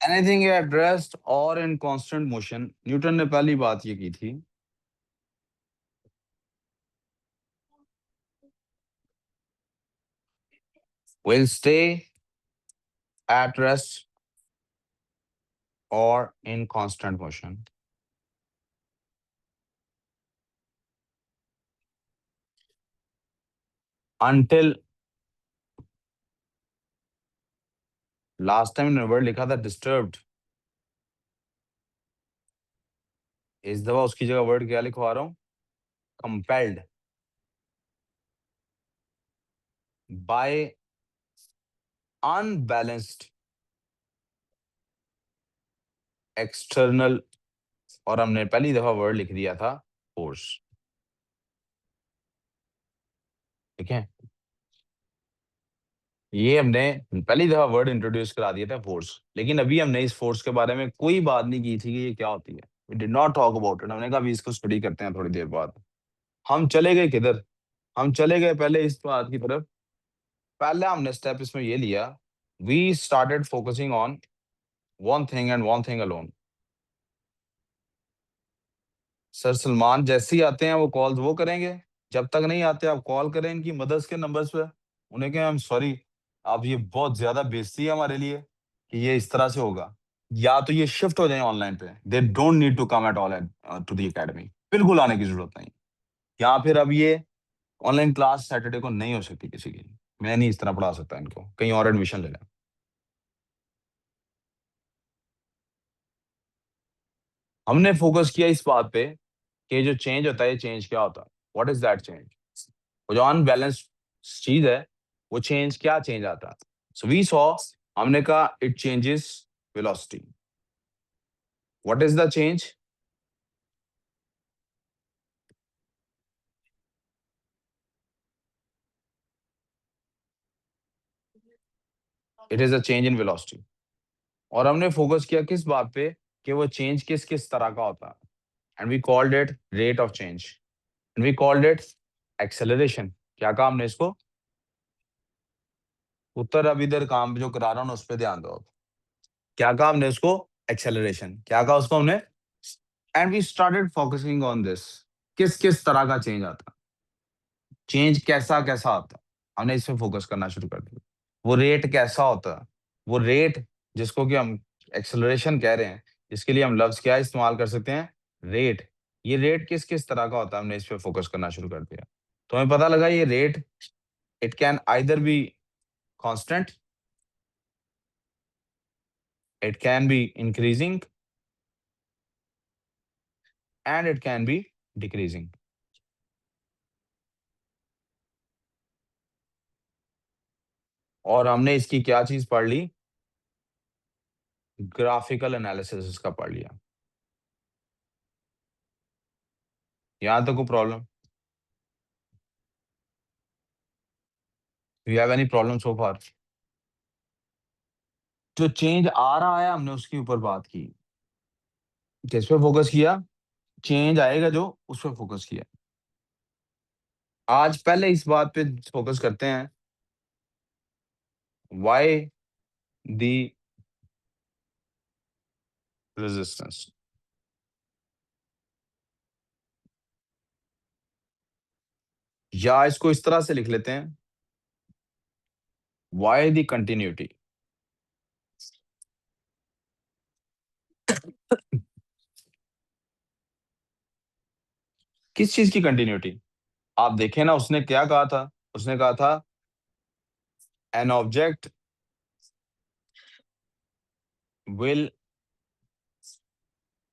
Anything at rest और in constant motion, Newton ने पहली बात ये की थी। विल स्टे एट रेस्ट और in constant motion. Until, last time ने वर्ड लिखा था डिस्टर्ब्ड, इस दफा उसकी जगह वर्ड क्या लिखवा रहा हूं, कंपेल्ड बाय अनबैलेंस्ड एक्सटर्नल, और हमने पहली दफा वर्ड लिख दिया था फोर्स। ठीक है, ये हमने पहली दफा वर्ड इंट्रोड्यूस करा दिया था फोर्स, लेकिन अभी हमने इस फोर्स के बारे में कोई बात नहीं की थी कि ये क्या होती है। We did not talk about it. हमने कहा अभी इसको स्टडी करते हैं थोड़ी देर बाद। हम चले गए किधर, हम चले गए पहले इस बात की तरफ। पहला हमने स्टेप इसमें ये लिया, we started focusing on one thing and one thing alone. Sir Salman जैसे ही आते हैं वो कॉल वो करेंगे, जब तक नहीं आते आप कॉल करें इनकी मदर्स के नंबर्स पे, उन्हें कहें आई एम सॉरी, आप ये बहुत ज्यादा बेइज्जती है हमारे लिए कि ये इस तरह से होगा, या तो ये शिफ्ट हो जाए ऑनलाइन पे। They don't need to come at all to the academy, बिल्कुल आने की जरूरत नहीं। या फिर अब ये ऑनलाइन क्लास सैटरडे को नहीं हो सकती किसी की, मैं नहीं इस तरह पढ़ा सकता इनको, कहीं और एडमिशन ले लें। हमने फोकस किया इस बात पे कि जो चेंज होता है ये चेंज क्या होता है, व्हाट इज दैट चेंज, वो जो अनबैलेंस्ड चीज है वो चेंज क्या चेंज आता है। सो वी सॉ, हमने कहा it changes velocity. What is the change, it is a change in velocity. और हमने फोकस किया किस बात पे, कि वो चेंज किस किस तरह का होता है, and we called it rate of change, and we called it acceleration. क्या कहा हमने इसको, उत्तर अब इधर काम जो करा रहा हूँ ना उस पर ध्यान दो। क्या कहा हमने उसको, एक्सेलरेशन। क्या कहा उसको हमने, and we started focusing on this, किस किस तरह का चेंज आता, चेंज कैसा कैसा आता, हमने इस पे फोकस करना शुरू कर दिया। वो रेट कैसा होता है, वो रेट जिसको कि हम एक्सेलरेशन कह रहे हैं, इसके लिए हम लफ्ज क्या इस्तेमाल कर सकते हैं, रेट। ये रेट किस किस तरह का होता है, हमने इस पे फोकस करना शुरू कर दिया। तो हमें पता लगा ये rate, it can either be constant, it can be increasing, and it can be decreasing. और हमने इसकी क्या चीज पढ़ ली, ग्राफिकल एनालिसिस इसका पढ़ लिया। यहां तक कोई problem, you have any problem so far. जो चेंज आ रहा है हमने उसके ऊपर बात की, किस पे फोकस किया, चेंज आएगा जो उस पर फोकस किया। आज पहले इस बात पे फोकस करते हैं, व्हाई द रेजिस्टेंस, या इसको इस तरह से लिख लेते हैं, व्हाई द कंटिन्यूटी। किस चीज की कंटिन्यूटी, आप देखें ना उसने क्या कहा था, उसने कहा था an object will,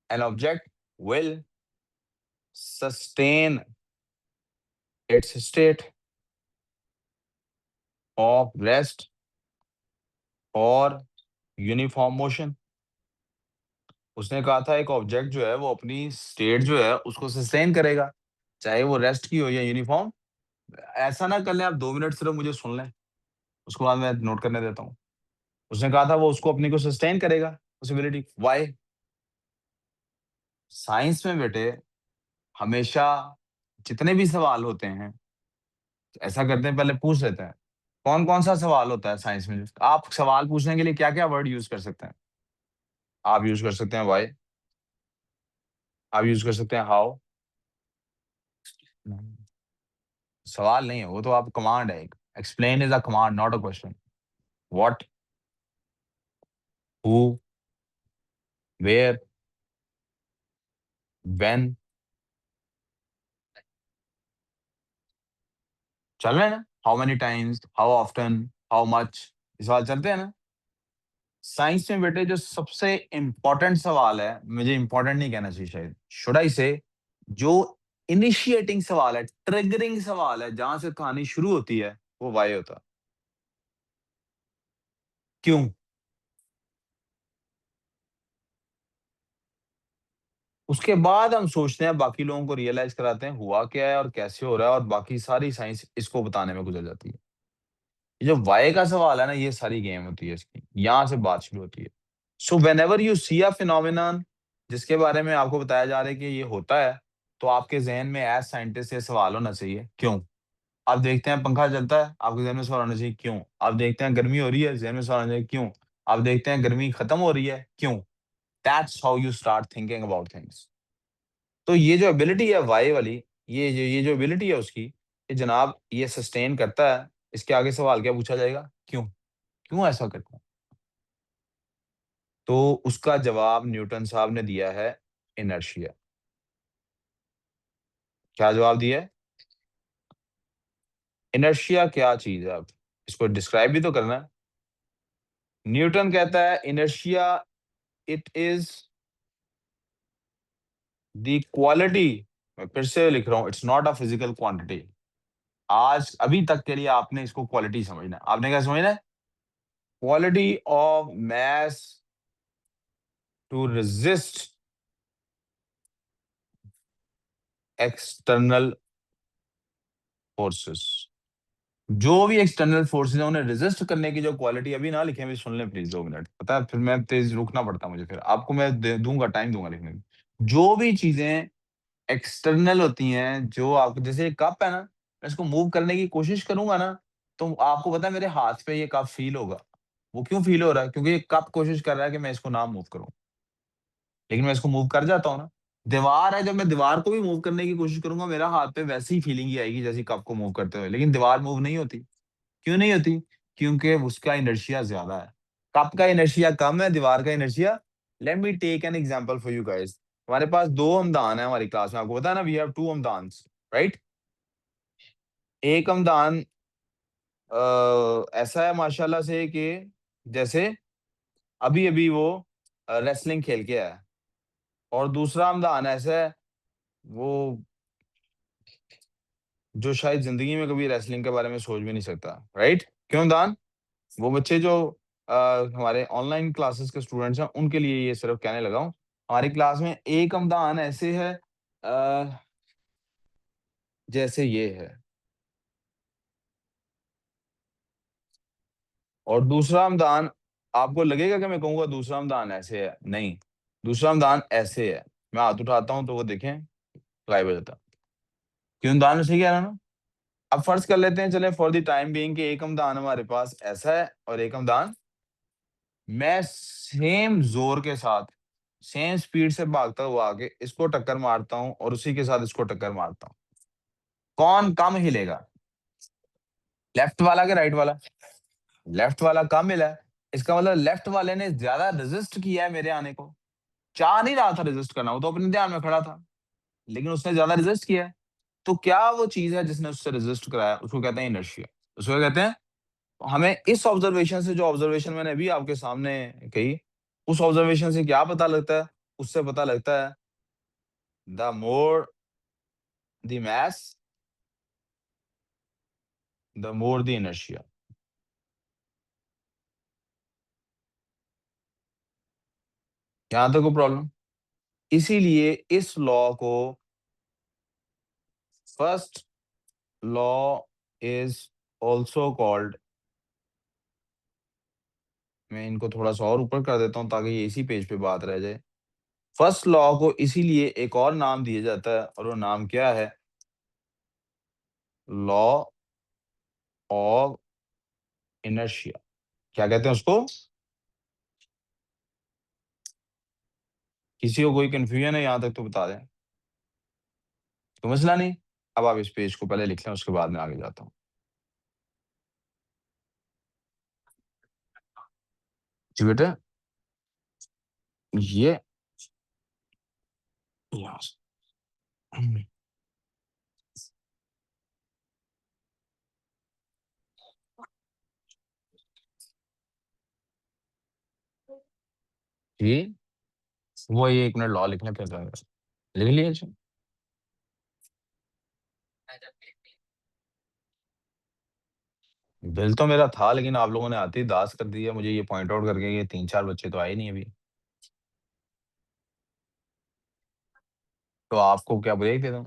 an object will sustain it's state of rest और यूनिफॉर्म मोशन। उसने कहा था एक ऑब्जेक्ट जो है वो अपनी स्टेट जो है उसको सस्टेन करेगा, चाहे वो रेस्ट की हो या यूनिफॉर्म। ऐसा ना कर लें आप, 2 मिनट सिर्फ मुझे सुन लें, उसके बाद मैं नोट करने देता हूँ। उसने कहा था वो उसको अपनी को सस्टेन करेगा, पॉसिबिलिटी वाई। साइंस में बेटे हमेशा जितने भी सवाल होते हैं, ऐसा करते हैं पहले पूछ लेते हैं कौन कौन सा सवाल होता है साइंस में। आप सवाल पूछने के लिए क्या क्या वर्ड यूज कर सकते हैं, आप यूज कर सकते हैं वाई, आप यूज कर सकते हैं हाउ। सवाल नहीं है वो, तो आप कमांड है एक। Explain is a command, not a question. What, who, where, when. चल रहे हैं ना? How many times, how often, how much, ये सवाल चलते हैं ना? साइंस में बेटे जो सबसे इंपॉर्टेंट सवाल है, मुझे इंपॉर्टेंट नहीं कहना चाहिए शायद, शुड आई से, जो इनिशिएटिंग सवाल है, ट्रिगरिंग सवाल है, जहां से कहानी शुरू होती है, वो वाई होता है। क्यों? उसके बाद हम सोचते हैं, बाकी लोगों को रियलाइज कराते हैं हुआ क्या है और कैसे हो रहा है, और बाकी सारी साइंस इसको बताने में गुजर जाती है। ये जो वाई का सवाल है ना, ये सारी गेम होती है इसकी, यहाँ से बात शुरू होती है। So whenever you see a phenomenon जिसके बारे में आपको बताया जा रहा है कि ये होता है, तो आपके जहन में एज साइंटिस्ट ये सवाल होना चाहिए, क्यों? आप देखते हैं पंखा चलता है, आपके जहन में सवाल होना चाहिए, क्यों? आप देखते हैं गर्मी हो रही है, जहन में सवाल होना चाहिए, क्यों? आप देखते हैं गर्मी खत्म हो रही है, क्यों? That's how you start thinking about things. तो ये जो एबिलिटी है वाई वाली, ये जो एबिलिटी है उसकी, कि जनाब ये सस्टेन करता है, इसके आगे सवाल क्या पूछा जाएगा? क्यों? क्यों ऐसा करता है? तो उसका जवाब न्यूटन साहब ने दिया है, इनर्शिया। क्या जवाब दिया है? इनर्शिया क्या चीज है? अब इसको डिस्क्राइब भी तो करना है। न्यूटन कहता है inertia, it is the quality, मैं फिर से लिख रहा हूं, it's not a physical quantity. आज अभी तक के लिए आपने इसको क्वालिटी समझना है। आपने क्या समझना है? Quality of mass to resist external forces. जो भी एक्सटर्नल फोर्सेस है उन्हें रेजिस्ट करने की जो क्वालिटी, अभी ना लिखें, भी सुन लें प्लीज 2 मिनट, पता है फिर मैं तेज रुकना पड़ता है मुझे, फिर आपको मैं दूंगा, टाइम दूंगा लिखने में। जो भी चीजें एक्सटर्नल होती हैं, जो आप, जैसे कप है ना, मैं इसको मूव करने की कोशिश करूंगा ना, तो आपको पता है मेरे हाथ पे ये कप फील होगा। वो क्यों फील हो रहा है? क्योंकि ये कप कोशिश कर रहा है कि मैं इसको ना मूव करूं, लेकिन मैं इसको मूव कर जाता हूँ ना। दीवार है, जब मैं दीवार को भी मूव करने की कोशिश करूंगा, मेरा हाथ पे वैसी ही फीलिंग ही आएगी जैसी कप को मूव करते हुए, लेकिन दीवार मूव नहीं होती। क्यों नहीं होती? क्योंकि उसका इनर्शिया ज्यादा है। कप का इनर्शिया कम है, दीवार का inertia. Let me take an example for you guys. हमारे पास दो हमदान है हमारी क्लास में, आपको पता है ना, वी हैव टू हमदान, राइट? एक हमदान ऐसा है माशाल्लाह से कि जैसे अभी अभी वो रेसलिंग खेल के आया है, और दूसरा हमदान ऐसा है, वो जो शायद जिंदगी में कभी रेसलिंग के बारे में सोच भी नहीं सकता, राइट? क्यों दान? वो बच्चे जो हमारे ऑनलाइन क्लासेस के स्टूडेंट्स हैं, उनके लिए ये सिर्फ कहने लगा हूँ। हमारी क्लास में एक अमदान ऐसे है, जैसे ये है, और दूसरा अमदान, आपको लगेगा कि मैं कहूंगा दूसरा अमदान ऐसे है, नहीं, दूसरा अमदान ऐसे है। मैं हाथ उठाता हूँ तो वो देखें गायब हो जाता है। क्यों दान में सही कह रहा हूं ना? अब फर्ज कर लेते हैं, चले फॉर द टाइम बीइंग, कि एक अमदान हमारे पास ऐसा है और एक अमदान, मैं सेम जोर के साथ, सेम स्पीड से भागता हुआ आके इसको टक्कर मारता हूँ, और उसी के साथ इसको टक्कर मारता हूँ, कौन कम हिलेगा? लेफ्ट वाला के राइट वाला? लेफ्ट वाला कम हिला है। इसका मतलब लेफ्ट वाले ने ज्यादा रेजिस्ट किया है मेरे आने को। चाह नहीं रहा था रेजिस्ट करना, वो तो अपने ध्यान में खड़ा था, लेकिन उसने ज्यादा रेजिस्ट किया है। तो क्या वो चीज है जिसने उससे रेजिस्ट कराया? उसको कहते हैं इनर्शिया। उसको कहते हैं। हमें इस ऑब्जर्वेशन से, जो ऑब्जर्वेशन मैंने अभी आपके सामने कही, उस ऑब्जर्वेशन से क्या पता लगता है? उससे पता लगता है, the more the mass, the more the inertia। यहाँ तक कोई प्रॉब्लम? इसीलिए इस लॉ को, first law is also called, मैं इनको थोड़ा सा और ऊपर कर देता हूँ ताकि ये इसी पेज पे बात रह जाए। फर्स्ट लॉ को इसीलिए एक और नाम दिया जाता है, और वो नाम क्या है? Law of inertia. क्या कहते हैं उसको? किसी को कोई कंफ्यूजन है यहाँ तक तो बता दें। तो मसला नहीं। अब आप इस पेज को पहले लिख लें, उसके बाद मैं आगे जाता हूँ। जी बेटा, ये यहाँ से- ये वो ये 1 मिनट लॉ लिखने पे लिख लिया जी। बिल तो मेरा था, लेकिन आप लोगों ने आते ही दास कर दिया मुझे, ये पॉइंट आउट करके ये 3-4 बच्चे तो आए नहीं अभी। तो आपको क्या ब्रेक दे दूं?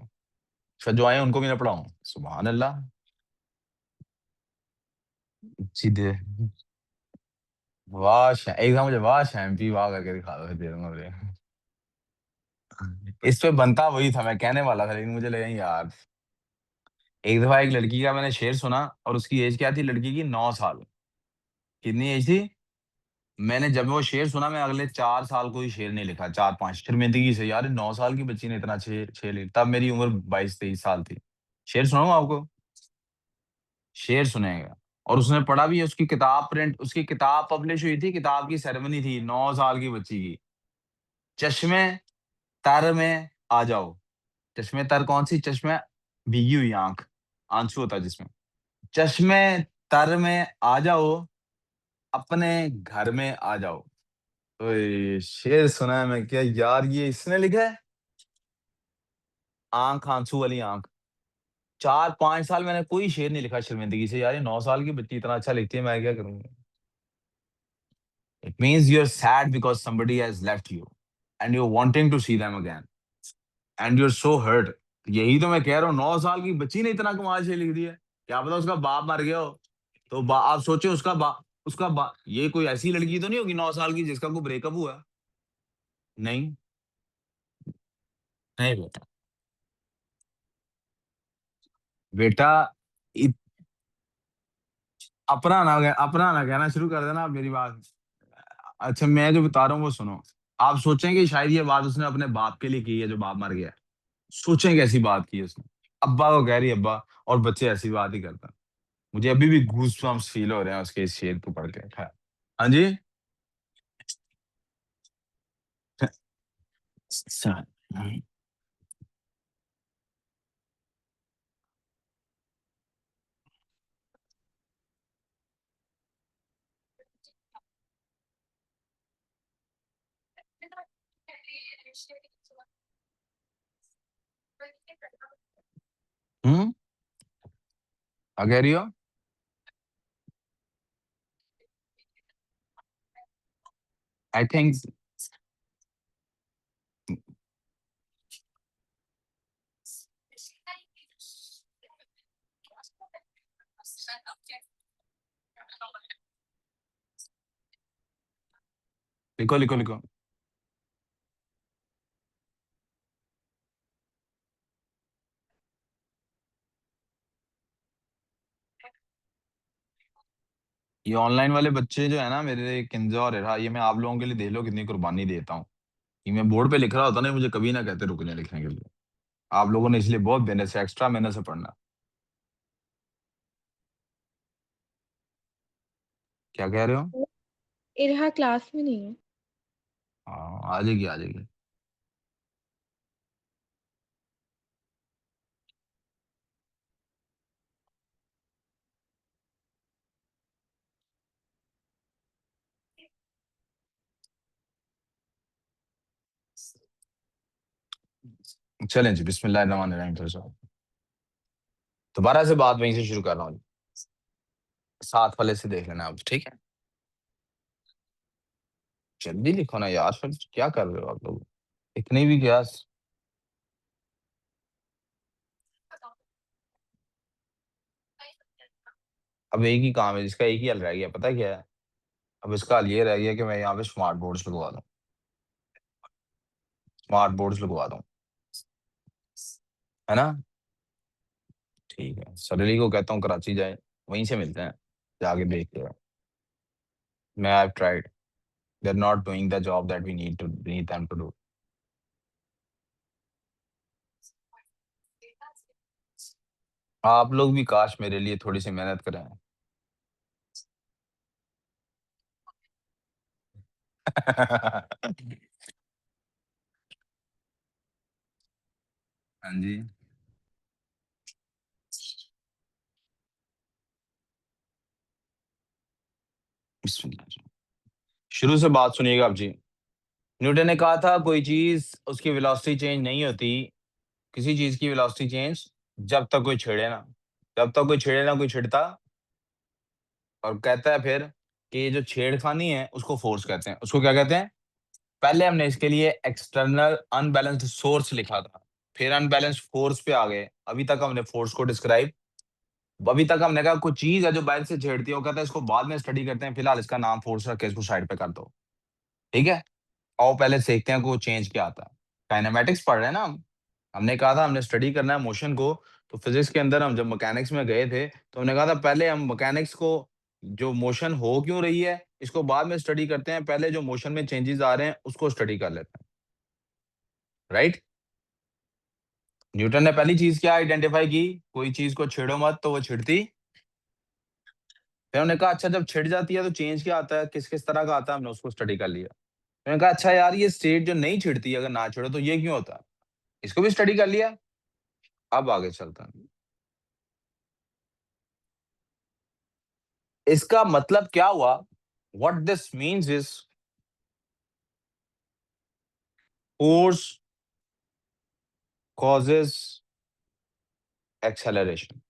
फिर जो आए उनको भी ना पढ़ाऊं? सुभान अल्लाह। जी दे। एक बार मुझे वाह शैम्पी वाह करके दिखा दो, फिर दे दूंगा ब्रेक। इस पे बनता वही था, मैं कहने वाला था, लेकिन मुझे लगा यार। एक दफा एक लड़की का मैंने शेर सुना, और उसकी एज क्या थी लड़की की? 9 साल। कितनी एज थी? मैंने जब वो शेर सुना, मैं अगले 4 साल कोई शेर नहीं लिखा, 4-5 शर्मिंदगी से, यार 9 साल की बच्ची ने इतना शेर शेर लिखा। तब मेरी उम्र 22-23 साल थी। शेर सुनाऊं आपको? शेर सुनेगा। और उसने पढ़ा भी है, उसकी किताब प्रिंट, उसकी किताब पब्लिश हुई थी, किताब की सेरेमनी थी 9 साल की बच्ची की। चश्मे तर में आ जाओ। चश्मे तर कौन सी? चश्मे भीगी हुई आंख, आंसू होता है जिसमें। चश्मे तर में आ जाओ, अपने घर में आ जाओ। ओए शेर सुना है मैं क्या यार, ये इसने लिखा है? आंख, आंसू वाली आंख। 4-5 साल मैंने कोई शेर नहीं लिखा शर्मिंदगी से, यार ये 9 साल की बच्ची इतना अच्छा लिखती है, मैं क्या करूंगा? It means you are sad because somebody has left you and you're wanting to see them again and you're so hurt। यही तो मैं कह रहा हूँ, 9 साल की बच्ची ने इतना कमाल शेर लिख दिया। क्या पता उसका बाप मर गया हो। तो आप सोचे उसका ये कोई ऐसी लड़की तो नहीं होगी 9 साल की जिसका कोई ब्रेकअप हुआ? नहीं। नहीं बेटा। बेटा, अपना ना कहना शुरू कर देना आप मेरी बात। अच्छा, मैं जो बता रहा हूँ वो सुनो। आप सोचेंगे शायद ये बात उसने अपने बाप के लिए की है, जो बाप मर गया है। सोचेंगे ऐसी बात की है उसने। अब्बा को कह रही है अब्बा, और बच्चे ऐसी बात ही करता। मुझे अभी भी गूज बम्प्स फील हो रहे हैं उसके इस शेर को पढ़ के। हाँ। हाँ जी। अच्छा। हम्म। क्या कह रही हो? I think. लिखो लिखो लिखो। ये ऑनलाइन वाले बच्चे जो है ना, मेरे किंजा और इरहा, ये मैं आप लोगों के लिए देख लो कितनी कुर्बानी देता हूँ। कि मैं बोर्ड पे लिख रहा होता ना, मुझे कभी ना कहते रुकने लिखने के लिए। आप लोगों ने इसलिए बहुत मेहनत से, एक्स्ट्रा मेहनत से पढ़ना। क्या कह रहे हो? इरहा क्लास में नहीं है। हाँ, आ जाएगी आ जाएगी। चलें जी, बिस्मिल्लाहिर्रहमानिर्रहीम। दोबारा से बात वहीं से शुरू कर रहा हूँ। साथ वाले से देख लेना आप, ठीक है? जल्दी लिखो ना यार, फिर क्या कर रहे हो आप लोग? इतनी भी क्या? अब एक ही काम है जिसका, एक ही हल रह गया, पता है क्या है? अब इसका हल ये रह गया कि मैं यहाँ पे स्मार्ट बोर्ड्स लगवा दूँ। स्मार्ट बोर्ड्स लगवा दूँ। है ना? ठीक है, सडली को कहता हूँ कराची जाए, वहीं से मिलते हैं, जाके देख के। मैं I tried, they are not doing the job that we need them to do. आप लोग भी काश मेरे लिए थोड़ी सी मेहनत करें। हाँ जी। बिस्मिल्लाह। शुरू से बात सुनिएगा आप जी। न्यूटन ने कहा था कोई चीज उसकी वेलोसिटी चेंज नहीं होती, किसी चीज की वेलोसिटी चेंज, जब तक कोई छेड़े ना। जब तक कोई छेड़े ना, कोई छिड़ता। और कहता है फिर कि ये जो छेड़खानी है उसको फोर्स कहते हैं। उसको क्या कहते हैं? पहले हमने इसके लिए एक्सटर्नल अनबैलेंस्ड सोर्स लिखा था, फिर अनबैलेंस्ड फोर्स पे आ गए। अभी तक हमने फोर्स को डिस्क्राइब, अभी तक हमने कहा कोई चीज है जो बाहर से छेड़ती है, वो कहता है इसको बाद में स्टडी करते हैं, फिलहाल इसका नाम फोर्स रख के इसको साइड पे कर दो। ठीक है। आओ पहले देखते हैं को चेंज क्या आता है। काइनेमैटिक्स पढ़ रहे हैं ना हम। हमने कहा था हमने स्टडी करना है मोशन को। तो फिजिक्स के अंदर हम जब मैकेनिक्स में गए थे तो हमने कहा था पहले हम मैकेनिक्स को, जो मोशन हो क्यों रही है इसको बाद में स्टडी करते हैं, पहले जो मोशन में चेंजेस आ रहे हैं उसको स्टडी कर लेते हैं। राइट। न्यूटन ने पहली चीज क्या आइडेंटिफाई की? कोई चीज को छेड़ो मत तो वो छिड़ती। फिर हमने कहा अच्छा जब छिड़ जाती है तो चेंज क्या आता है, किस किस तरह का आता है, हमने उसको स्टडी कर लिया। मैंने कहा अच्छा यार ये स्टेट जो नहीं छिड़ती, अगर ना छिड़ो तो ये क्यों होता है, इसको भी स्टडी कर लिया। अब आगे चलता है। इसका मतलब क्या हुआ? What this means is force causes acceleration.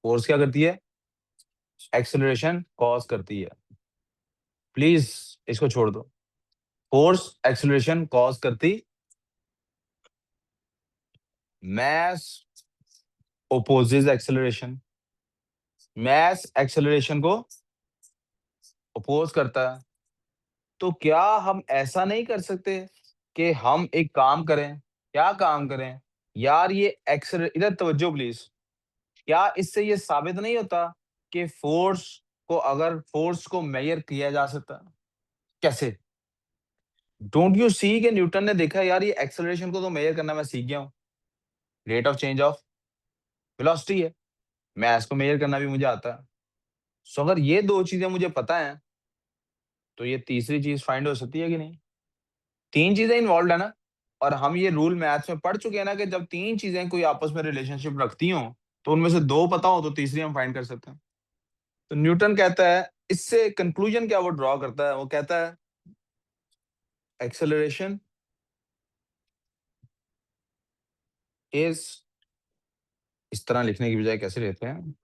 Force क्या करती है? एक्सेलरेशन कॉज करती है। प्लीज इसको छोड़ दो। फोर्स एक्सेलरेशन कॉज करती, मैस ओपोजेज एक्सेलरेशन। मैस एक्सेलरेशन को अपोज करता है। तो क्या हम ऐसा नहीं कर सकते कि हम एक काम करें? क्या काम करें? यार ये एक्सेल, इधर तवज्जो प्लीज। क्या इससे ये साबित नहीं होता कि फोर्स को, अगर फोर्स को मेजर किया जा सकता है? कैसे? डोंट यू सी कि न्यूटन ने देखा यार ये एक्सेलरेशन को तो मेजर करना मैं सीख गया हूँ, rate of change of velocity है, मैं इसको मेजर करना भी मुझे आता है। सो अगर ये दो चीजें मुझे पता है तो ये तीसरी चीज फाइंड हो सकती है कि नहीं? तीन चीजें इन्वॉल्व है ना। और हम ये रूल मैथ्स में पढ़ चुके हैं ना कि जब तीन चीजें कोई आपस में रिलेशनशिप रखती हो तो उनमें से दो पता हो तो तीसरी हम फाइंड कर सकते हैं। तो न्यूटन कहता है, इससे कंक्लूजन क्या वो ड्रॉ करता है, वो कहता है एक्सेलरेशन इज, इस तरह लिखने की बजाय कैसे लेते हैं,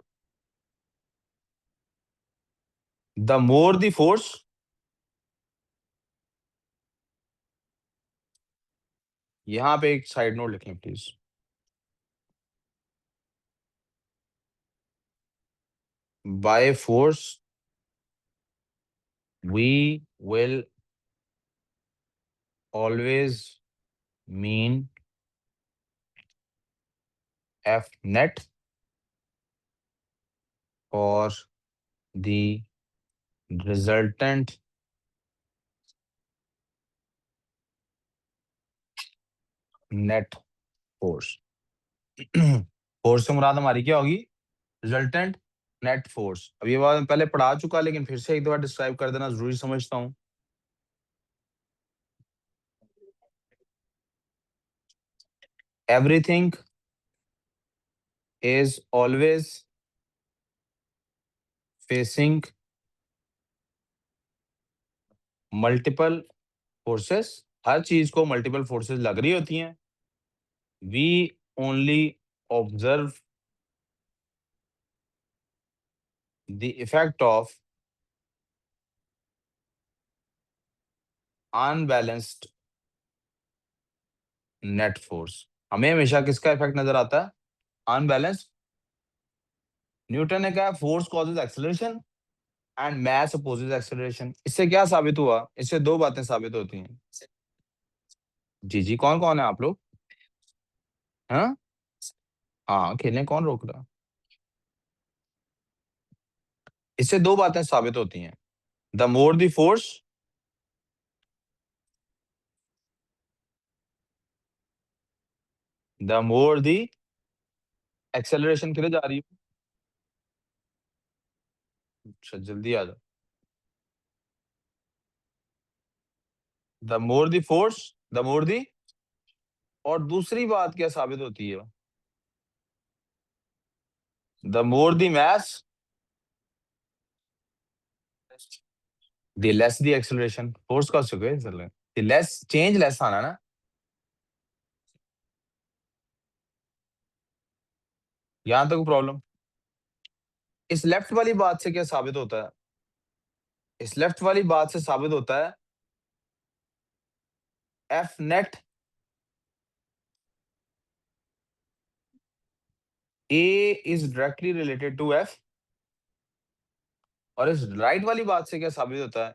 द मोर द फोर्स, यहां पे एक साइड नोट लिखें please. By force we will always mean F net और the resultant net force. Force से मुराद हमारी क्या होगी? Resultant net force. अब ये बात मैं पहले पढ़ा चुका लेकिन फिर से एक दो बार डिस्क्राइब कर देना जरूरी समझता हूँ। Everything is always facing multiple forces. हर चीज को मल्टीपल फोर्सेस लग रही होती हैं। We only observe the effect of unbalanced net force. हमें हमेशा किसका इफेक्ट नजर आता है? अनबैलेंस्ड। न्यूटन ने कहा force causes acceleration and mass opposes acceleration. इससे क्या साबित हुआ? इससे दो बातें साबित होती हैं। जी जी, कौन कौन है आप लोग? हाँ हाँ, खेलने कौन रोक रहा? इससे दो बातें साबित होती हैं। The more the force, the more the acceleration किधर जा रही है? अच्छा जल्दी आ जाओ। The more the force, the more the, और दूसरी बात क्या साबित होती है? The more the mass, the less the acceleration. Force का चुके द लेस चेंज, लेस आना ना। यहां तक प्रॉब्लम। इस लेफ्ट वाली बात से क्या साबित होता है? इस लेफ्ट वाली बात से साबित होता है F net a is directly related to F, और इस राइट वाली बात से क्या साबित होता है?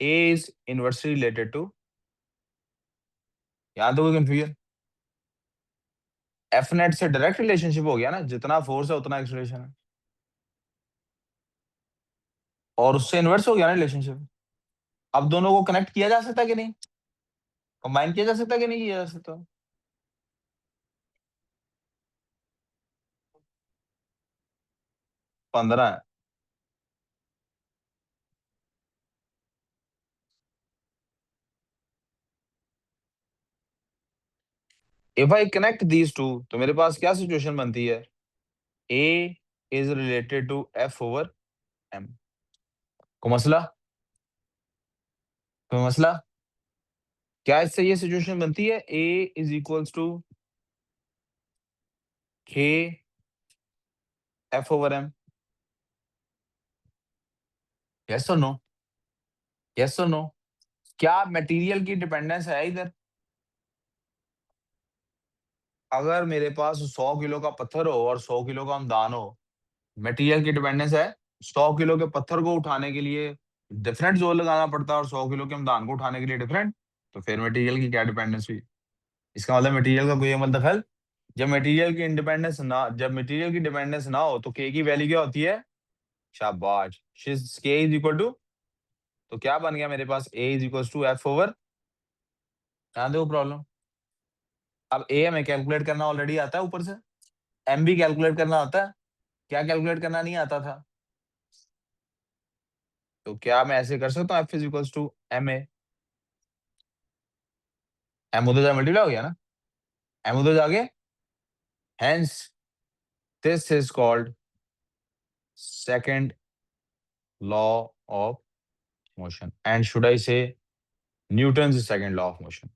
A is inversely related to. यहां तो कोई कंफ्यूजन? एफ नेट से डायरेक्ट रिलेशनशिप हो गया ना, जितना फोर्स है उतना एक्सलेशन है, और उससे इन्वर्स हो गया ना रिलेशनशिप। अब दोनों को कनेक्ट किया जा सकता है कि नहीं? कंबाइन किया जा सकता है कि नहीं किया जा सकता? 15 है। If I connect these two, तो मेरे पास क्या सिचुएशन बनती है? A is related to F over M. को मसला? कोई मसला? क्या इससे ये सिचुएशन बनती है? ए इज इक्वल्स टू के एफ ओवर एम। यस और नो? यस और नो? क्या मटेरियल की डिपेंडेंस है इधर? अगर मेरे पास 100 किलो का पत्थर हो और 100 किलो का दान हो, मटेरियल की डिपेंडेंस है। 100 किलो के पत्थर को उठाने के लिए डिफरेंट जोर लगाना पड़ता है, और 100 किलो के दान को उठाने के लिए डिफरेंट। तो फिर मटेरियल की क्या डिपेंडेंस हुई? इसका मतलब मटेरियल का कोई अमल दखल। जब मटेरियल की डिपेंडेंस ना हो तो के की वैल्यू क्या होती है? शाबाश। के इज इक्वल टू, तो क्या बन गया मेरे पास? A is equal to F over. यहाँ देखो प्रॉब्लम। अब ए हमें कैलकुलेट करना ऑलरेडी आता है ऊपर से, एम भी कैलकुलेट करना आता है। क्या कैलकुलेट करना नहीं आता था? तो क्या मैं ऐसे कर सकता हूँ? F is equal to M A. M उधर जा मल्टीप्लाई हो गया ना, एम उधर जाके। Hence this is called second law of motion, and should I say Newton second law of motion.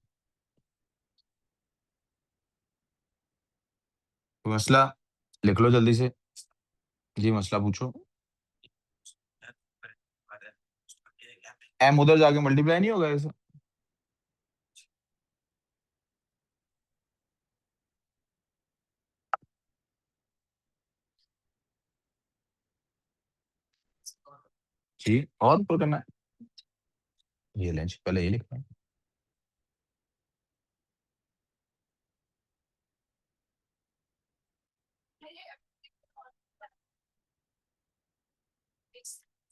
तो मसला लिख लो जल्दी से। जी मसला पूछो। एम उधर जाके मल्टीप्लाई नहीं होगा ऐसा? जी, और ऊपर करना है। ये लेंच पहले ये लिखना है।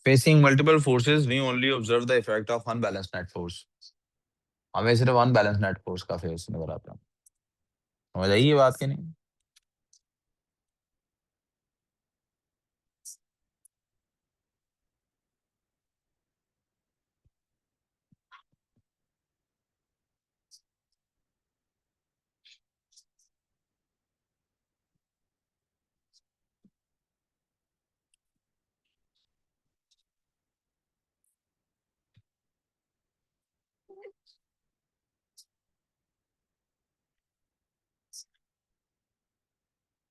Facing multiple forces, we only observe the effect of unbalanced net force. हमें सिर्फ अनबैलेंस नेट फोर्स का फेस नजर आता है। समझ आई ये बात की नहीं?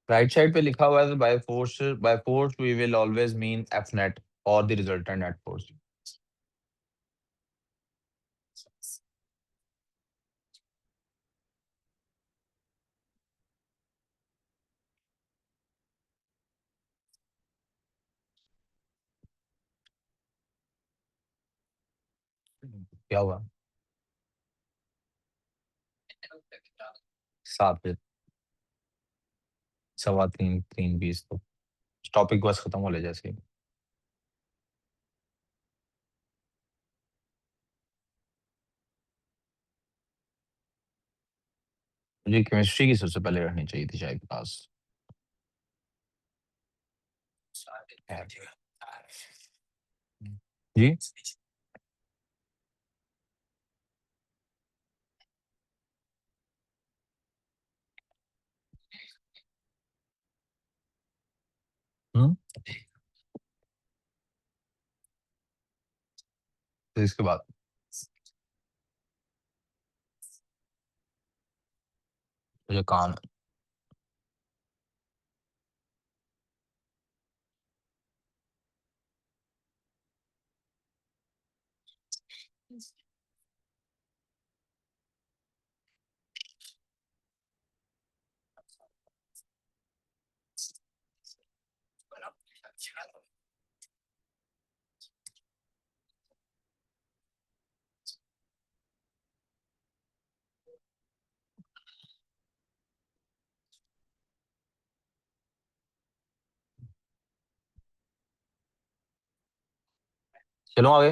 राइट साइड पे लिखा हुआ है by force we will always mean F net और द रिजल्टेंट नेट फोर्स। क्या हुआ? 7 बजे, 3:15, 3:20 तो टॉपिक बस खत्म हो ले जैसे ही। मुझे केमिस्ट्री की सबसे पहले रहनी चाहिए थी शायद क्लास। जी हम्म तो इसके बाद मुझे काम है। चलो आगे।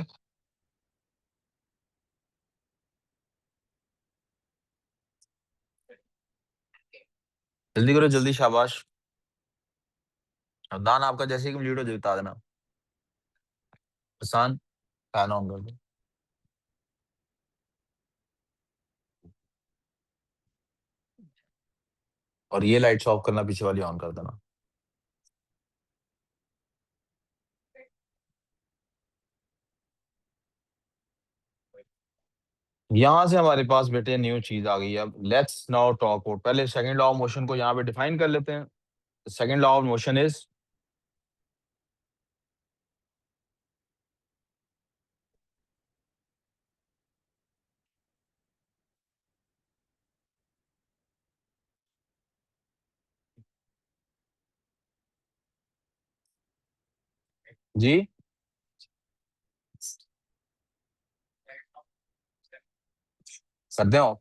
जल्दी करो जल्दी, शाबाश। अब दान आपका जैसे ही कंप्लीट हो जाए बता देना। आसान। फैन ऑन कर दो। और ये लाइट्स ऑफ करना, पीछे वाली ऑन कर देना। यहां से हमारे पास बेटे न्यू चीज आ गई है। अब लेट्स नाउ टॉक अबाउट, पहले सेकंड लॉ ऑफ मोशन को यहाँ पे डिफाइन कर लेते हैं। Second law of motion is, जी करते हो।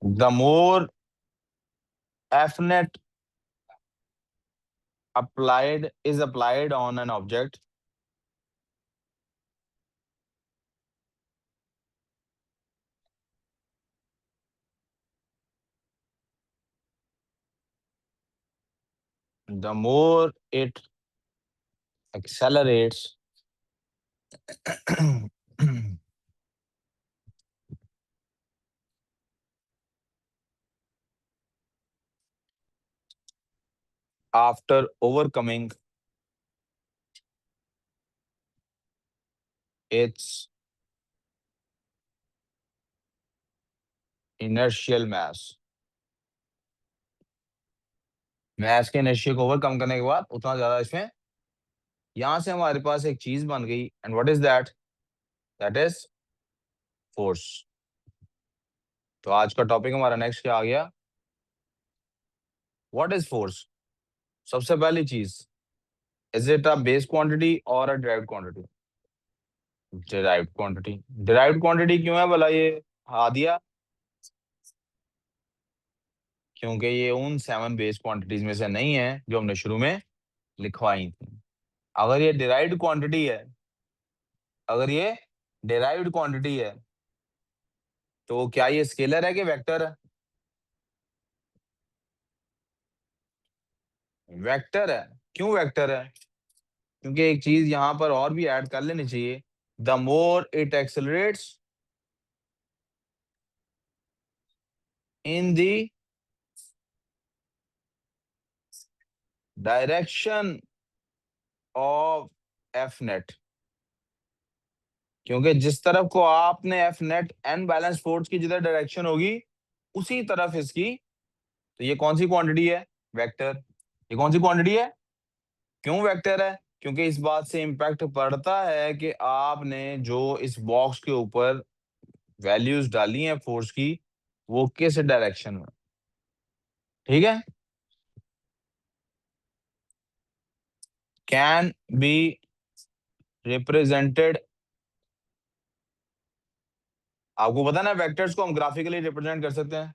The more F net applied on an object, the more it accelerates after overcoming its inertial mass। Math के इनर्शिया को ओवरकम करने के बाद उतना ज्यादा इसमें, यहां से हमारे पास एक चीज बन गई। And what is that? That is force. तो आज का टॉपिक हमारा नेक्स्ट क्या आ गया? What is force? सबसे पहली चीज, is it a base quantity और a derived quantity? Derived quantity. Derived quantity क्यों है भला ये? हाँ दिया, क्योंकि ये उन 7 बेस क्वांटिटीज में से नहीं है जो हमने शुरू में लिखवाई थी। अगर ये डिराइव्ड क्वांटिटी है, अगर ये डिराइव्ड क्वांटिटी है, तो क्या ये स्केलर है कि वेक्टर है? वेक्टर है। क्यों वेक्टर है? क्योंकि एक चीज यहां पर और भी ऐड कर लेनी चाहिए। The more it accelerates in the direction of F net, क्योंकि जिस तरफ को आपने F net unbalance force की जिधर डायरेक्शन होगी, उसी तरफ इसकी। तो ये कौन सी क्वांटिटी है? वेक्टर। ये कौन सी क्वांटिटी है? क्यों वेक्टर है? क्योंकि इस बात से इंपैक्ट पड़ता है कि आपने जो इस बॉक्स के ऊपर वैल्यूज डाली हैं फोर्स की, वो किस डायरेक्शन में। ठीक है। कैन बी रिप्रेजेंटेड, आपको पता ना वेक्टर्स को हम ग्राफिकली रिप्रेजेंट कर सकते हैं।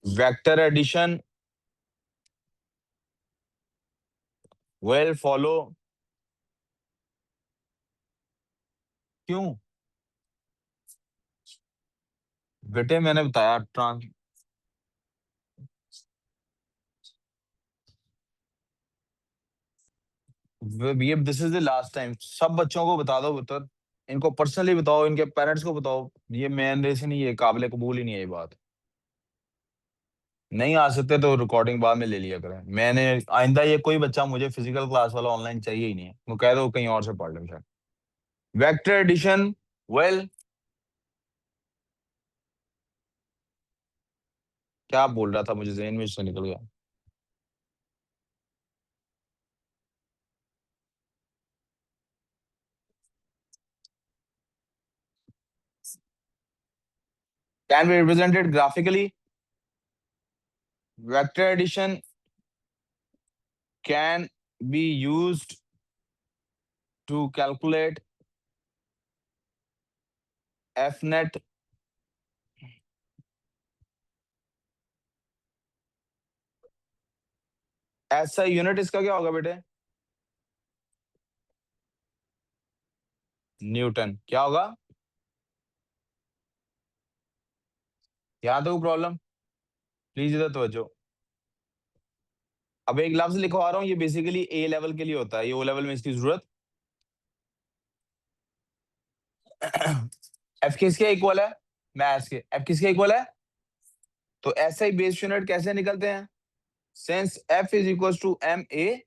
वेक्टर एडिशन विल फॉलो, क्यों बेटे, मैंने बताया ट्रांस, ये this is the last time, सब बच्चों को बता दो पुत्र, इनको पर्सनली बताओ, इनके पेरेंट्स को बताओ, ये मेरे से नहीं, ये काबिल कबूल ही नहीं है ये बात। नहीं आ सकते तो रिकॉर्डिंग बाद में ले लिया करें, मैंने आइंदा ये कोई बच्चा मुझे फिजिकल क्लास वाला ऑनलाइन चाहिए ही नहीं है, वो कह दो कहीं और से पढ़ ले बेटा। वेक्टर एडिशन वेल, क्या बोल रहा था, मुझे जहन में से निकल गया। Can be represented graphically, vector addition can be used to calculate F net, ऐसा यूनिट इसका क्या होगा बेटे, न्यूटन, क्या होगा, यहाँ तो प्रॉब्लम, प्लीज इधर तवज्जो। अब एक लफ्ज लिखवा रहा हूँ, ये बेसिकली ए लेवल के लिए होता है, ये ओ लेवल में इसकी जरूरत एफ किसके इक्वल है, मैथ्स के, एफ किसके इक्वल है, तो ऐसा ही बेस यूनिट कैसे निकलते हैं, since F is equal to M a,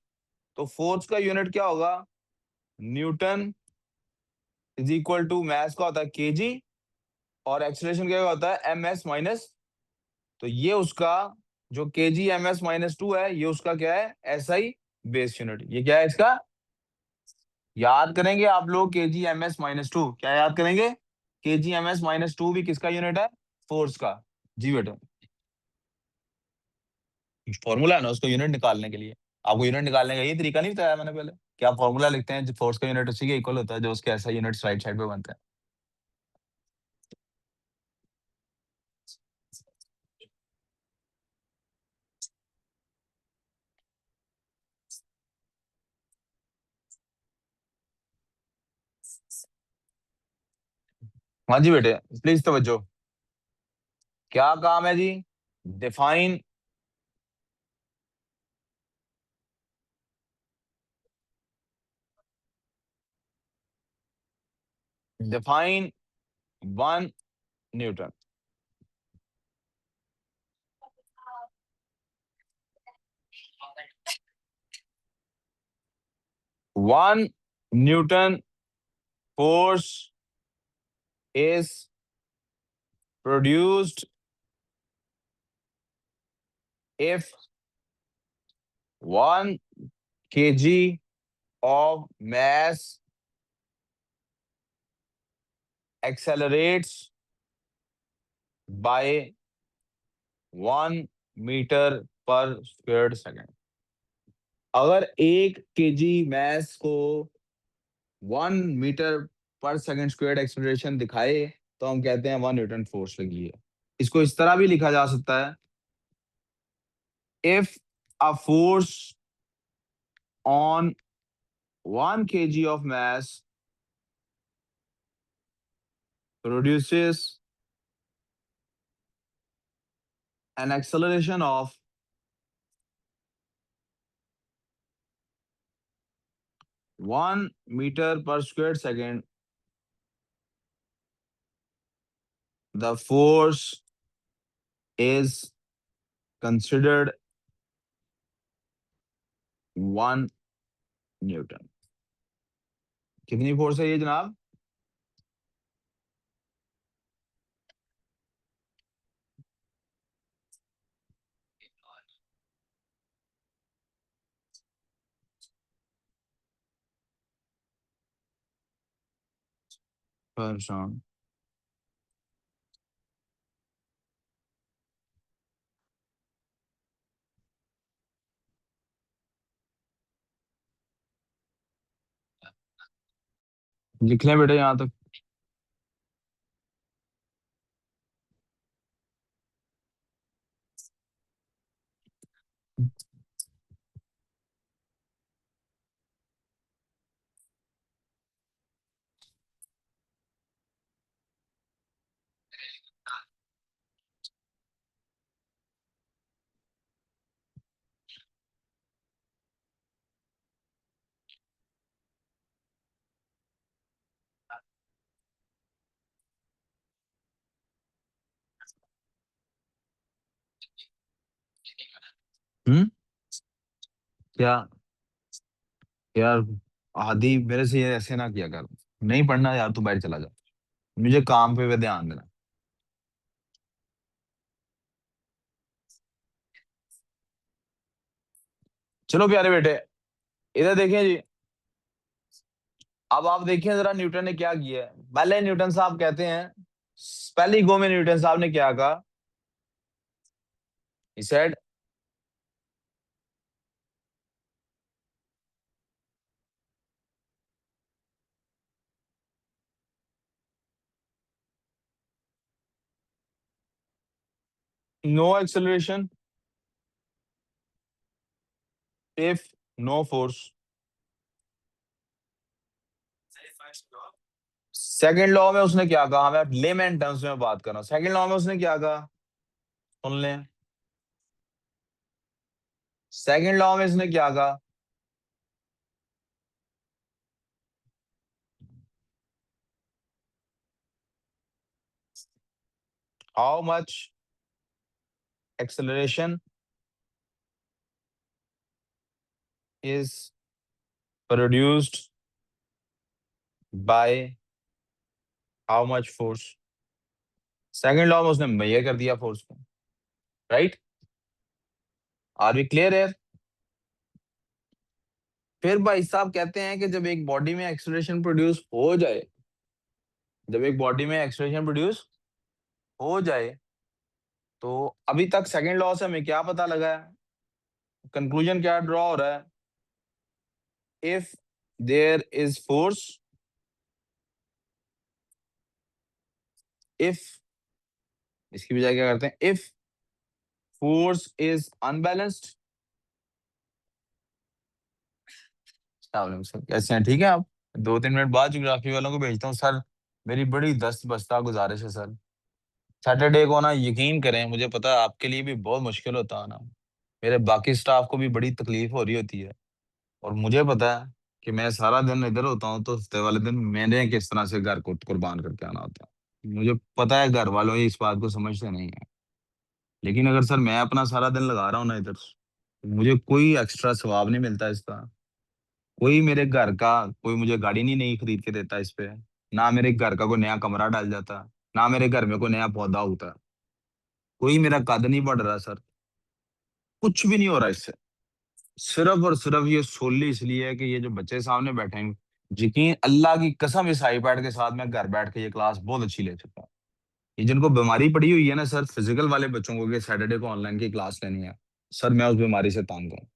तो फोर्स का यूनिट क्या होगा, newton is equal to maths का होता है केजी, और एक्सेलरेशन क्या होता है एम एस माइनस, तो ये उसका जो kg m s minus two है, ये उसका क्या है एस आई बेस यूनिट, ये क्या है इसका, याद करेंगे आप लोग k g m s minus two, क्या याद करेंगे, k g m s minus two भी किसका यूनिट है, फोर्स का। जी बेटा, फॉर्मूला है ना उसको यूनिट निकालने के लिए, आपको यूनिट निकालने का यही तरीका नहीं बताया मैंने पहले, कि आप फॉर्मूला लिखते हैं जो फोर्स का यूनिट उसी के इक्वल होता है जो उसके ऐसा यूनिट राइट साइड पे बनता है। हाँ जी बेटे, प्लीज तवज्जो, क्या काम है जी, define define one newton, one newton force is produced if 1 kg of mass accelerates by 1 metre per square second, अगर 1 kg मैस को 1 मीटर पर सेकेंड स्क्वायर एक्सेलरेशन दिखाए, तो हम कहते हैं 1 न्यूटन फोर्स लगी है। इसको इस तरह भी लिखा जा सकता है, if a force on 1 kg of mass produces an acceleration of 1 metre per square second, the force is considered 1 newton. कितनी फोर्स है ये जनाब, परेशान, लिख लें बेटे यहाँ तक। हम्म। क्या? यार आदि मेरे से ये ऐसे ना किया कर। नहीं पढ़ना यार, तू बाहर चला जा। मुझे काम पे ध्यान देना। चलो प्यारे बेटे, इधर देखिए जी। अब आप देखिए जरा न्यूटन ने क्या किया है। पहले न्यूटन साहब कहते हैं, पहली गो में न्यूटन साहब ने क्या कहा? he said no acceleration if no force। Second law में उसने क्या कहा? मैं लेमैन टर्म्स में बात कर रहा हूँ। सेकंड लॉ में उसने क्या कहा? सुन लें। सेकंड लॉ में इसने क्या कहा? How much acceleration is produced by how much force. Second law में उसने मेजर कर दिया फोर्स को। राइट? आर वी क्लियर है? फिर भाई साहब कहते हैं कि जब एक बॉडी में एक्सेलरेशन प्रोड्यूस हो जाए, जब एक बॉडी में एक्सेलरेशन प्रोड्यूस हो जाए, तो अभी तक सेकंड लॉ से हमें क्या पता लगा है? कंक्लूजन क्या ड्रॉ हो रहा है? If there is force, if, इसकी बजाय क्या करते हैं? If force is unbalanced. Sir कैसे हैं? ठीक है आप? 2-3 मिनट बाद ज्योग्राफी वालों को भेजता हूँ सर। मेरी बड़ी दस्त बस्ता गुजारिश है सर। सैटरडे को ना, यकीन करें, मुझे पता है आपके लिए भी बहुत मुश्किल होता है ना। मेरे बाकी स्टाफ को भी बड़ी तकलीफ हो रही होती है। और मुझे पता है कि मैं सारा दिन इधर होता हूँ, तो हफ्ते वाले दिन मैंने किस तरह से घर को कुर्बान करके आना होता है। मुझे पता है घर वालों ये इस बात को समझते नहीं है। लेकिन अगर सर मैं अपना सारा दिन लगा रहा हूँ ना इधर, तो मुझे कोई एक्स्ट्रा सवाब नहीं मिलता इसका। कोई मेरे घर का, कोई मुझे गाड़ी नहीं नई खरीद के देता इस पे। ना मेरे घर का कोई नया कमरा डाल जाता। ना मेरे घर में कोई नया पौधा होता। कोई मेरा कद नहीं बढ़ रहा सर। कुछ भी नहीं हो रहा इससे। सिर्फ और सिर्फ ये सोली इसलिए है कि ये जो बच्चे सामने बैठे हैं, यकीन अल्लाह की कसम, इस आईपैड के साथ मैं घर बैठ के ये क्लास बहुत अच्छी ले चुका हूँ। ये जिनको बीमारी पड़ी हुई है ना सर, फिजिकल वाले बच्चों को, कि सैटरडे को ऑनलाइन की क्लास लेनी है, सर मैं उस बीमारी से तंग हूँ।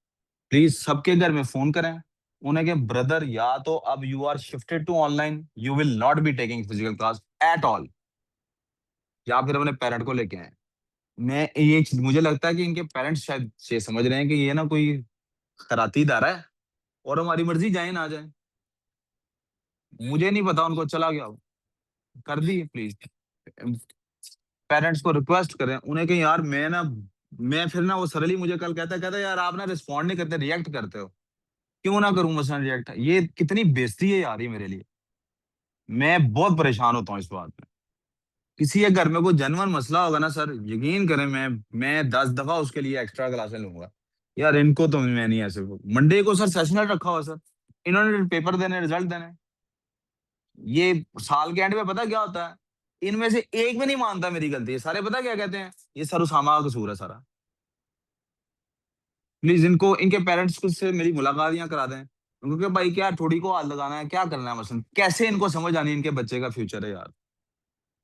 प्लीज सबके घर में फोन करें उन्हें कि ब्रदर, या तो अब you are shifted to online, you will not be taking physical class at all, या फिर अपने पेरेंट को लेके आए। मैं ये मुझे लगता है कि इनके पेरेंट्स शायद ये समझ रहे हैं कि ये ना कोई खराती इदारा है और हमारी मर्जी जाए ना जाए। मुझे नहीं पता उनको चला गया हो। कर दी प्लीज। पेरेंट्स को रिक्वेस्ट करें उन्हें कि यार मैं फिर ना, वो सरली मुझे कल कहता कहता यार आप ना रिस्पॉन्ड नहीं करते, रिएक्ट करते हो। क्यों ना करूं मसलन रिएक्ट? ये कितनी बेइज्जती है यार ये मेरे लिए। मैं बहुत परेशान होता हूँ इस बात में। किसी के घर में कोई जेन्युइन मसला होगा ना सर, यकीन करें, मैं 10 दफा उसके लिए एक्स्ट्रा क्लासें लूंगा। यार इनको तो मैं नहीं ऐसे। मंडे को सर सेशनल रखा हुआ सर, इन्होंने पेपर देने, रिजल्ट देने। ये साल के एंड में पता क्या होता है? इनमें से एक भी नहीं मानता मेरी गलती है, सारे पता क्या कहते हैं? ये सर उसामा का कसूर है सारा। प्लीज इनको, इनके पेरेंट्स को से मेरी मुलाकात करा दें। उनको कि भाई क्या थोड़ी को हाथ लगाना है, क्या करना है, मसलन कैसे इनको समझ आनी है इनके बच्चे का फ्यूचर है यार।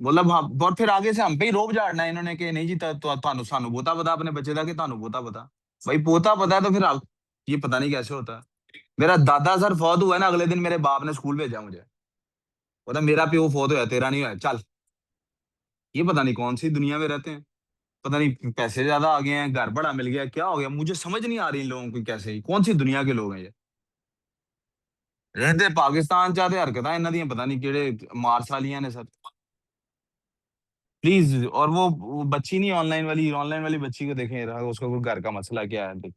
मतलब हाँ, और फिर आगे से हम पे ही रोब झाड़ना है इन्होंने कि नहीं जी तो थानू सानू पोता पता अपने बच्चे का, कि थानू पोता पता। भाई पोता पता है तो फिर आप, ये पता नहीं कैसे होता है। मेरा दादा सर फौत हुआ है ना, अगले दिन मेरे बाप ने स्कूल भेजा मुझे। बोला मेरा पे वो फोन है, तेरा नहीं है, चल। ये पता नहीं कौन सी दुनिया में रहते हैं। पता नहीं पैसे ज्यादा आ गए हैं, घर बड़ा मिल गया, क्या हो गया, मुझे समझ नहीं आ रही इन लोगों की, कैसे कौन सी दुनिया के लोग हैं ये। रहते पाकिस्तान चाहते हरकत इन्हों दी पता नहीं केड़े मार्स वालियां ने सर। प्लीज। और वो बच्ची नहीं, ऑनलाइन वाली बच्ची को देखें, उसका कोई घर का मसला क्या है।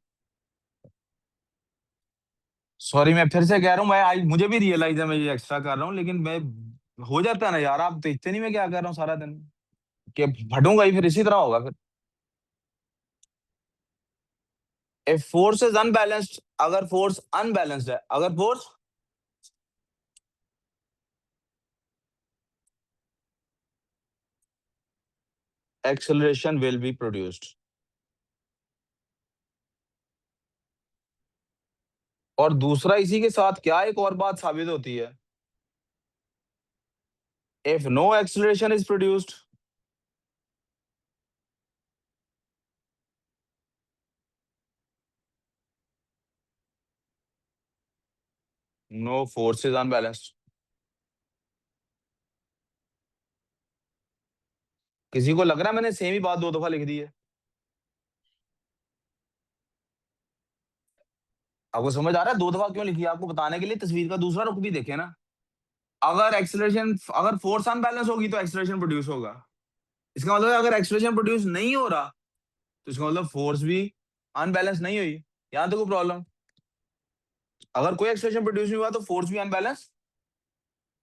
सॉरी, मैं फिर से कह रहा हूँ, मैं आज मुझे भी रियलाइज है मैं ये एक्स्ट्रा कर रहा हूँ, लेकिन मैं हो जाता है ना यार, आप देखते नहीं मैं क्या कर रहा हूँ सारा दिन, कि फटूंगा ही, फिर इसी तरह होगा फिर। इफ फोर्स इज अनबैलेंस्ड, अगर फोर्स अनबैलेंस्ड है, अगर force acceleration will be produced. और दूसरा इसी के साथ क्या एक और बात साबित होती है, if no acceleration is produced, no force is unbalanced. किसी को लग रहा है मैंने सेम ही बात दो दफा लिख दी है? आपको समझ आ रहा है दो दफा क्यों लिखी है? आपको बताने के लिए तस्वीर का दूसरा रुख भी देखे ना। अगर फोर्स अनबैलेंस होगी तो एक्सेलरेशन प्रोड्यूस होगा। इसका मतलब है अगर एक्सेलरेशन प्रोड्यूस नहीं हो रहा, तो इसका मतलब फोर्स भी अनबैलेंस नहीं हुई। यहां तो कोई प्रॉब्लम। अगर कोई एक्सेलरेशन प्रोड्यूस नहीं हुआ तो फोर्स भी अनबैलेंस।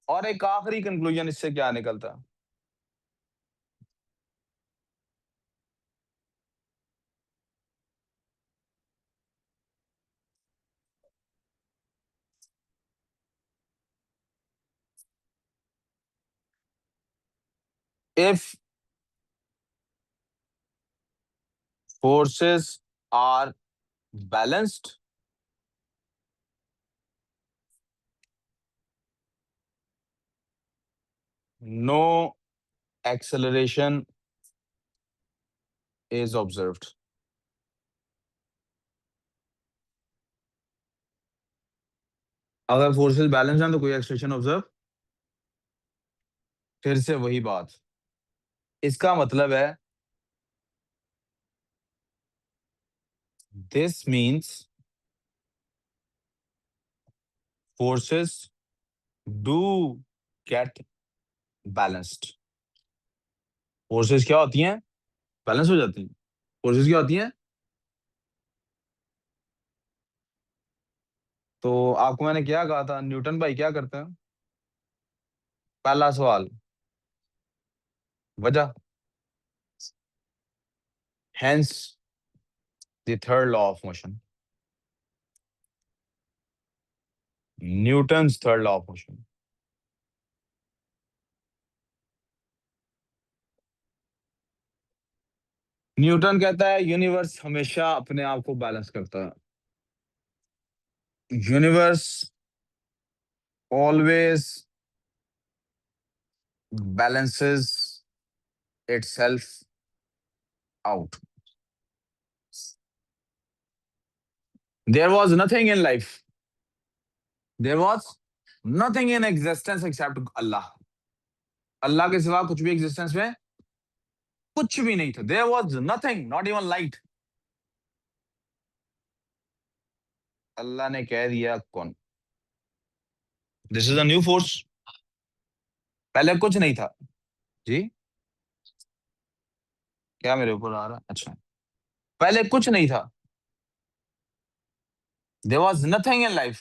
और एक आखिरी कंक्लूजन इससे क्या निकलता है, if forces are balanced, no acceleration is observed. अगर फोर्सेस बैलेंस हैं तो कोई एक्सेलरेशन ऑब्जर्व। फिर से वही बात, इसका मतलब है this means forces do get balanced. Forces क्या होती हैं? बैलेंस हो जाती हैं। फोर्सेस क्या होती हैं? तो आपको मैंने क्या कहा था, न्यूटन भाई क्या करते हैं? पहला सवाल, वजह, hence the third law of motion, Newton's third law of motion. Newton कहता है यूनिवर्स हमेशा अपने आप को बैलेंस करता है। Universe always balances itself out. There was nothing in life. There was nothing in existence except Allah. अल्लाह के सिवा कुछ भी एग्जिस्टेंस में कुछ भी नहीं था। There was nothing, not even light. अल्लाह ने कह दिया कौन, this is a new force. पहले कुछ नहीं था। जी, क्या मेरे ऊपर आ रहा है? अच्छा, पहले कुछ नहीं था। There was nothing in life.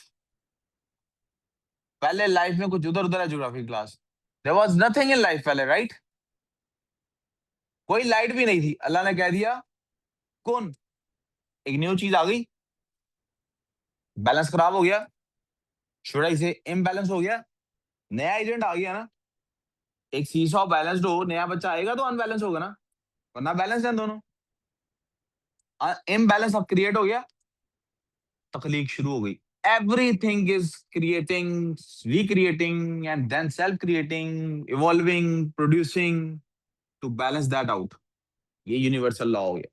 पहले लाइफ में कुछ उधर उधर है, geography class. There was nothing in life पहले, राइट? कोई लाइट भी नहीं थी, अल्लाह ने कह दिया कौन, एक न्यू चीज आ गई, बैलेंस खराब हो गया, शुड से इम्बैलेंस हो गया, नया एजेंट आ गया ना। एक सीसॉ बैलेंस्ड हो, नया बच्चा आएगा तो अनबैलेंस होगा ना, वरना बैलेंस है दोनों। इम्बैलेंस अब क्रिएट हो गया, तखलीक शुरू हो गई। Everything is creating, recreating and then self creating, evolving, producing to balance that out. ये यूनिवर्सल लॉ हो गया।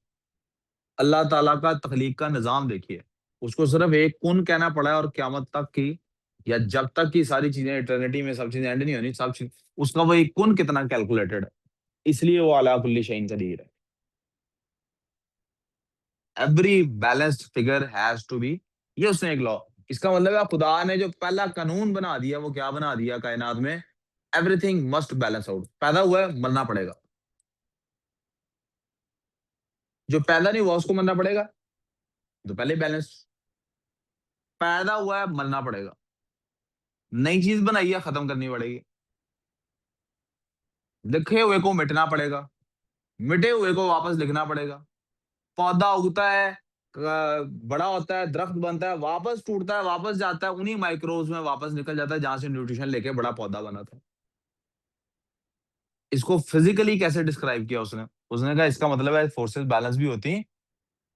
अल्लाह ताला का तखलीक का निजाम देखिए, उसको सिर्फ एक कुन कहना पड़ा है और क्यामत तक की या जब तक की सारी चीजें इटर्निटी में सब चीजें एंड नहीं होनी, सब चीज उसका वो एक कौन कितना कैलकुलेटेड है, इसलिए वो अला कुल्ली शैइन कदीर है। Every balanced figure has to be, ये उसने एक लॉ, इसका मतलब है खुदा ने जो पहला कानून बना दिया वो क्या बना दिया कायनात में, एवरीथिंग मस्ट बैलेंस आउट। पैदा हुआ है मरना पड़ेगा, जो पैदा नहीं हुआ उसको मरना पड़ेगा, तो पहले बैलेंस। पैदा हुआ है मरना पड़ेगा, नई चीज बनाई है खत्म करनी पड़ेगी, लिखे हुए को मिटना पड़ेगा, मिटे हुए को वापस लिखना पड़ेगा। पौधा उगता है, बड़ा होता है, दरख्त बनता है, वापस टूटता है, वापस जाता है, उन्हीं माइक्रोव्स में वापस निकल जाता है जहां से न्यूट्रिशन लेके बड़ा पौधा बना था। इसको फिजिकली कैसे डिस्क्राइब किया उसने, उसने कहा इसका मतलब है फोर्सेस बैलेंस भी होती हैं।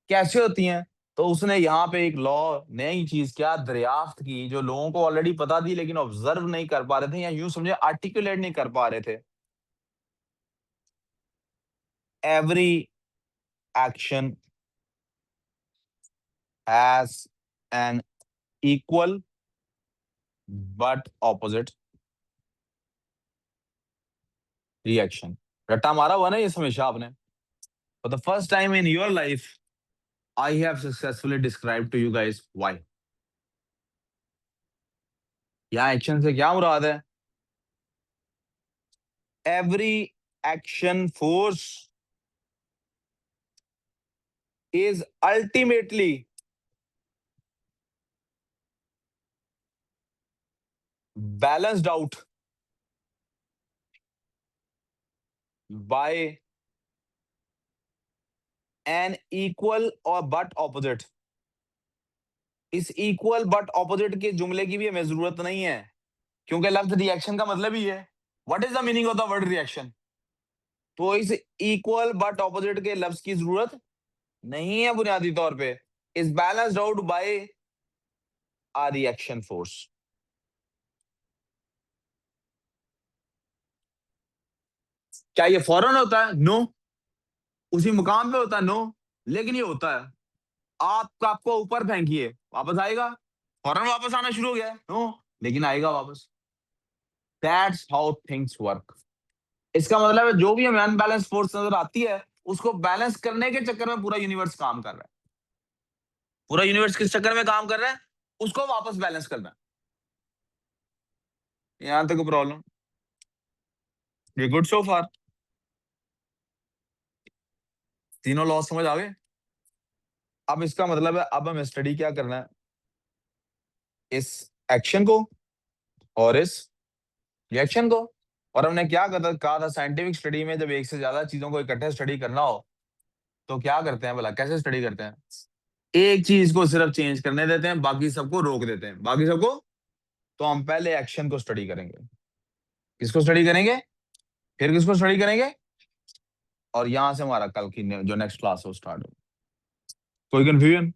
कैसे होती हैं? तो उसने यहाँ पे एक लॉ, नई चीज क्या दरियाफ्त की, जो लोगों को ऑलरेडी पता थी लेकिन ऑब्जर्व नहीं कर पा रहे थे, या यूं समझे आर्टिकुलेट नहीं कर पा रहे थे। Every action has an equal but opposite reaction. रट्टा मारा हुआ ना ये हमेशा आपने। For the first time in your life I have successfully describe to you guys why. यहाँ एक्शन से क्या मुराद है? Every action force is ultimately balanced out by an equal or but opposite। इस इक्वल बट ऑपोजिट के जुमले की भी हमें जरूरत नहीं है, क्योंकि लफ्ज रिएक्शन का मतलब ही है। What is the meaning of the word reaction? तो इस इक्वल बट ऑपोजिट के लफ्ज की जरूरत नहीं है बुनियादी तौर पे। Is balanced out by a reaction force. क्या ये फौरन होता है? नो। उसी मुकाम पे होता है? नो। लेकिन ये होता है। आप आपको ऊपर फेंकिए, वापस आएगा? फौरन वापस आना शुरू हो गया है? नो, लेकिन आएगा वापस। That's how things work. इसका मतलब है जो भी हमें अनबैलेंस फोर्स नजर आती है, उसको बैलेंस करने के चक्कर में पूरा यूनिवर्स काम कर रहा है। पूरा यूनिवर्स किस चक्कर में काम कर रहा है? उसको वापस बैलेंस करना है। यहां तक प्रॉब्लम, ये गुड सो फार। तीनों लॉ समझ आ गए? अब इसका मतलब है अब हमें स्टडी क्या करना है, इस एक्शन को और इस रिएक्शन को। और हमने क्या कहा था साइंटिफिक स्टडी में, जब एक से ज्यादा चीजों को इकट्ठे स्टडी करना हो तो क्या करते हैं भला, कैसे स्टडी करते हैं? एक चीज को सिर्फ चेंज करने देते हैं, बाकी सबको रोक देते हैं, बाकी सबको। तो हम पहले एक्शन को स्टडी करेंगे, किसको स्टडी करेंगे, फिर किसको स्टडी करेंगे, और यहां से हमारा कल की जो नेक्स्ट क्लास है वो स्टार्ट हो। कोई कंफ्यूजन?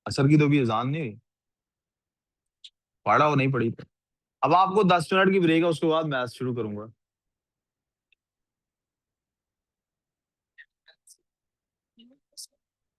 असर की तो भी अजान नहीं हुई, पढ़ा हो नहीं पढ़ी? अब आपको 10 मिनट की ब्रेक है, उसके बाद मैथ शुरू करूंगा।